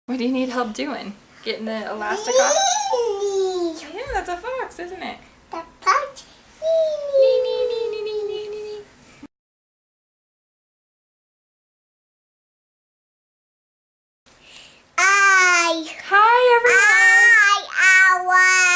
What do you need help doing? Getting the elastic off? Yeah, that's a fox, isn't it? The fox. Nee, nee, nee, nee, nee, nee, nee, nee. Hi,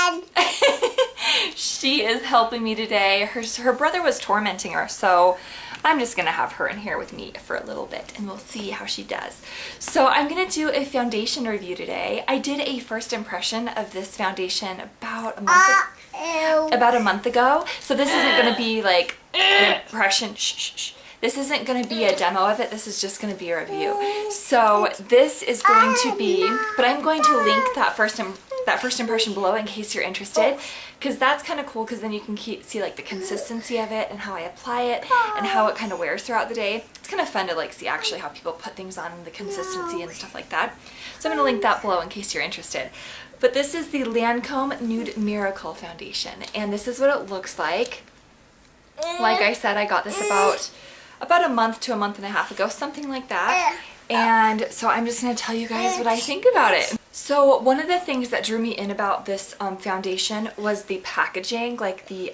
everyone! She is helping me today. Her brother was tormenting her, so I'm just gonna have her in here with me for a little bit and we'll see how she does. So I'm gonna do a foundation review today. I did a first impression of this foundation about a month ago. So this isn't gonna be like an impression. Shh, shh, shh. This isn't going to be a demo of it, this is just going to be a review. So this is going to be, but I'm going to link that first impression below in case you're interested, because that's kind of cool, because then you can see like the consistency of it and how I apply it and how it kind of wears throughout the day. It's kind of fun to like see actually how people put things on, the consistency and stuff like that. So I'm going to link that below in case you're interested. But this is the Lancome Nude Miracle Foundation, and this is what it looks like. Like I said, I got this about a month to a month and a half ago, something like that. And so I'm just going to tell you guys what I think about it. So one of the things that drew me in about this foundation was the packaging, like the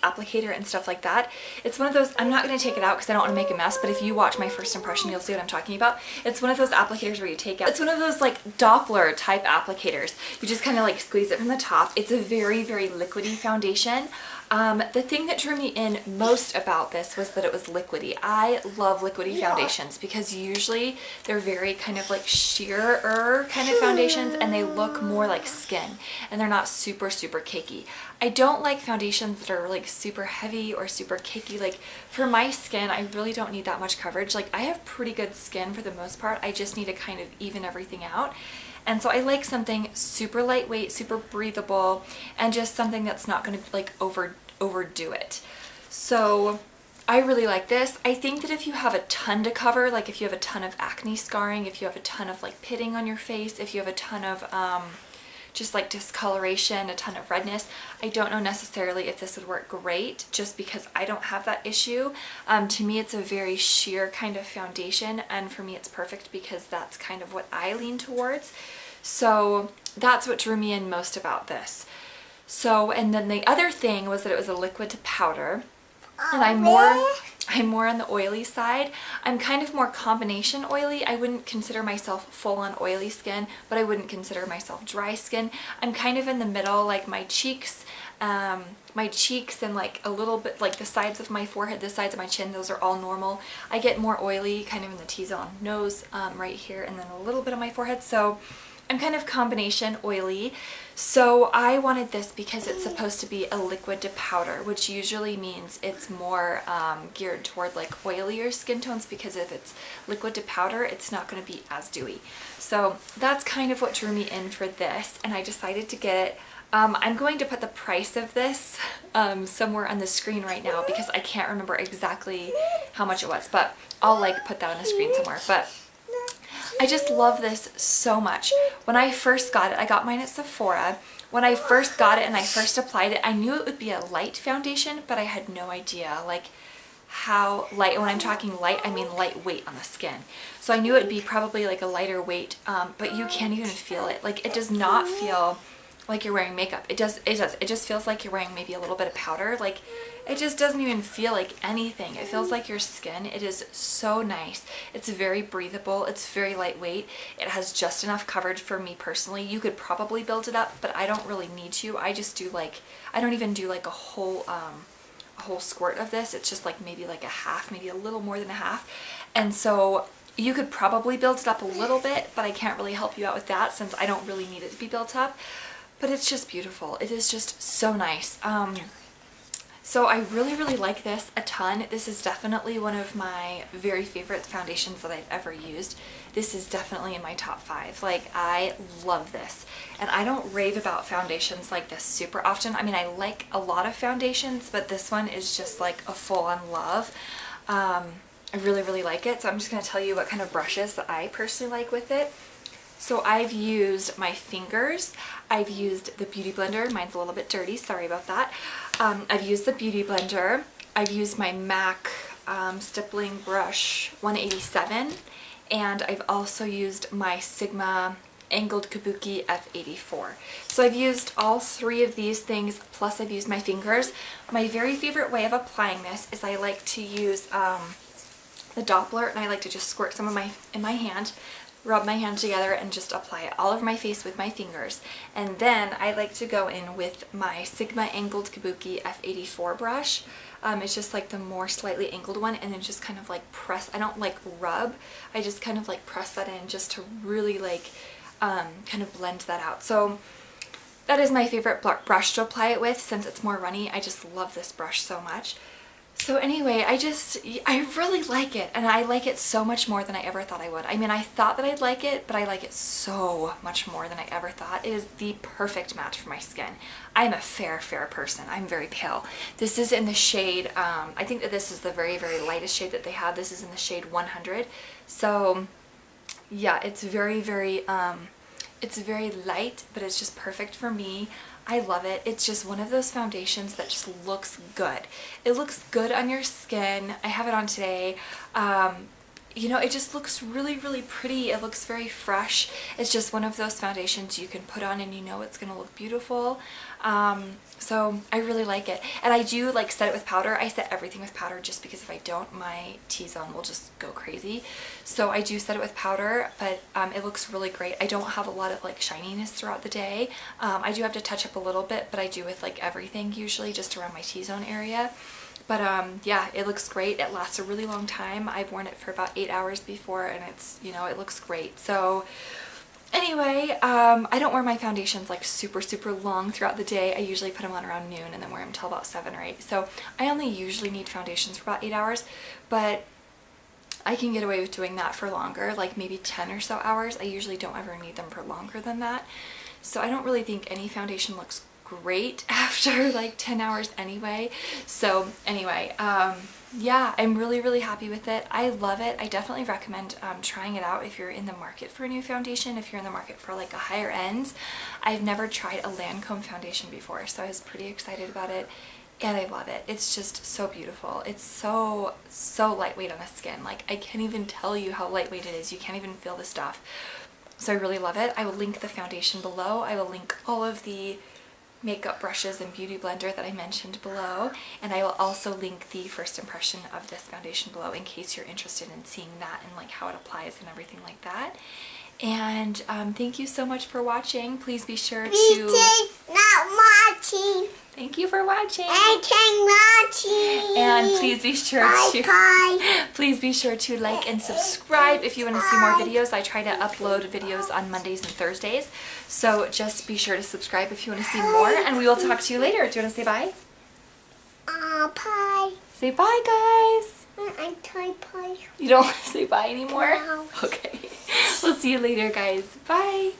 applicator and stuff like that. It's one of those, I'm not going to take it out because I don't want to make a mess, but if you watch my first impression, you'll see what I'm talking about. It's one of those applicators where you take out, it's one of those like Doppler type applicators. You just kind of like squeeze it from the top. It's a very, very liquidy foundation. The thing that drew me in most about this was that it was liquidy. I love liquidy foundations because usually they're very kind of like sheerer kind of foundations and they look more like skin and they're not super, super cakey. I don't like foundations that are like super heavy or super cakey. Like for my skin, I really don't need that much coverage. Like I have pretty good skin for the most part. I just need to kind of even everything out. And so I like something super lightweight, super breathable, and just something that's not going to like overdo it. So I really like this. I think that if you have a ton to cover, like if you have a ton of acne scarring, if you have a ton of like pitting on your face, if you have a ton of just like discoloration, a ton of redness, I don't know necessarily if this would work great just because I don't have that issue. To me, it's a very sheer kind of foundation, and for me it's perfect because that's kind of what I lean towards. So that's what drew me in most about this. So, and then the other thing was that it was a liquid to powder, and I'm more on the oily side. I'm kind of more combination oily. I wouldn't consider myself full on oily skin, but I wouldn't consider myself dry skin. I'm kind of in the middle, like my cheeks and like a little bit like the sides of my forehead, the sides of my chin, those are all normal. I get more oily kind of in the T-zone, nose right here, and then a little bit on my forehead. So I'm kind of combination oily. So I wanted this because it's supposed to be a liquid to powder, which usually means it's more geared toward like oilier skin tones, because if it's liquid to powder, it's not going to be as dewy. So that's kind of what drew me in for this, and I decided to get it. I'm going to put the price of this somewhere on the screen right now because I can't remember exactly how much it was, but I'll like put that on the screen somewhere. But I just love this so much. When I first got it, I got mine at Sephora. When I first got it and I first applied it, I knew it would be a light foundation, but I had no idea like how light. When I'm talking light, I mean lightweight on the skin. So I knew it'd be probably like a lighter weight, but you can't even feel it. Like it does not feel like you're wearing makeup. It just feels like you're wearing maybe a little bit of powder. Like it just doesn't even feel like anything. It feels like your skin. It is so nice. It's very breathable. It's very lightweight. It has just enough coverage for me personally. You could probably build it up, but I don't really need to. I just do like, I don't even do like a whole squirt of this. It's just like maybe like a half, maybe a little more than a half. And so you could probably build it up a little bit, but I can't really help you out with that since I don't really need it to be built up. But it's just beautiful. It is just so nice. So I really, really like this a ton. This is definitely one of my very favorite foundations that I've ever used. This is definitely in my top 5. Like I love this. And I don't rave about foundations like this super often. I mean, I like a lot of foundations, but this one is just like a full-on love. I really, really like it. So I'm just going to tell you what kind of brushes that I personally like with it. So I've used my fingers, I've used the Beauty Blender, mine's a little bit dirty, sorry about that. I've used the Beauty Blender, I've used my MAC stippling brush 187, and I've also used my Sigma angled Kabuki F84. So I've used all 3 of these things, plus I've used my fingers. My very favorite way of applying this is I like to use the Doppler, and I like to just squirt some of in my hand, rub my hand together and just apply it all over my face with my fingers. And then I like to go in with my Sigma angled Kabuki F84 brush. It's just like the more slightly angled one, and then just kind of like press. I don't like rub, I just kind of like press that in just to really like kind of blend that out. So that is my favorite brush to apply it with, since it's more runny. I just love this brush so much. So anyway, I really like it, and I like it so much more than I ever thought I would. I mean, I thought that I'd like it, but I like it so much more than I ever thought. It is the perfect match for my skin. I'm a fair person. I'm very pale. This is in the shade, I think that this is the very, very lightest shade that they have. This is in the shade 100. So yeah, it's very, very light, but it's just perfect for me. I love it. It's just one of those foundations that just looks good. It looks good on your skin. I have it on today. You know, it just looks really, really pretty. It looks very fresh. It's just one of those foundations you can put on and you know it's going to look beautiful. So I really like it. And I do like set it with powder. I set everything with powder just because if I don't, my T-zone will just go crazy. So I do set it with powder, but it looks really great. I don't have a lot of like shininess throughout the day. I do have to touch up a little bit, but I do with like everything usually just around my T-zone area. But yeah, it looks great. It lasts a really long time. I've worn it for about 8 hours before, and it's, you know, it looks great. So anyway, I don't wear my foundations like super long throughout the day. I usually put them on around noon and then wear them till about 7 or 8. So I only usually need foundations for about 8 hours, but I can get away with doing that for longer, like maybe 10 or so hours. I usually don't ever need them for longer than that. So I don't really think any foundation looks great after like 10 hours anyway. So anyway, yeah, I'm really happy with it. I love it. I definitely recommend trying it out if you're in the market for a new foundation, if you're in the market for like a higher end. I've never tried a Lancome foundation before, so I was pretty excited about it, and I love it. It's just so beautiful. It's so lightweight on the skin. Like, I can't even tell you how lightweight it is. You can't even feel the stuff. So I really love it. I will link the foundation below. I will link all of the makeup brushes and beauty blender that I mentioned below, and I will also link the first impression of this foundation below in case you're interested in seeing that and like how it applies and everything like that. And thank you so much for watching. Please be sure to not watching. Thank you for watching. Watching. And please be sure please be sure to like and subscribe if you want to see more videos. I try to upload videos on Mondays and Thursdays, so just be sure to subscribe if you want to see more, and we will talk to you later. Do you want to say bye? Bye. Say bye, guys. I type bye. You don't want to say bye anymore? No. Okay. We'll see you later, guys. Bye.